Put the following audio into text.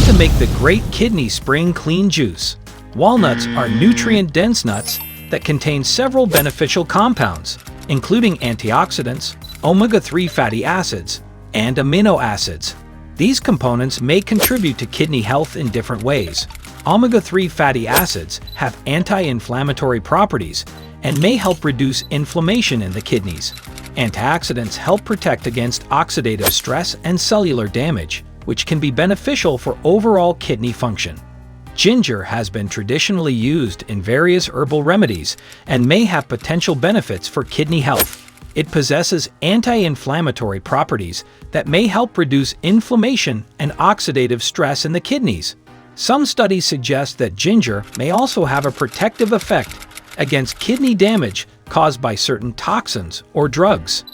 to make the great kidney spring clean juice. Walnuts are nutrient-dense nuts that contain several beneficial compounds, including antioxidants, omega-3 fatty acids, and amino acids. These components may contribute to kidney health in different ways. Omega-3 fatty acids have anti-inflammatory properties and may help reduce inflammation in the kidneys. Antioxidants help protect against oxidative stress and cellular damage, which can be beneficial for overall kidney function. Ginger has been traditionally used in various herbal remedies and may have potential benefits for kidney health. It possesses anti-inflammatory properties that may help reduce inflammation and oxidative stress in the kidneys. Some studies suggest that ginger may also have a protective effect against kidney damage caused by certain toxins or drugs.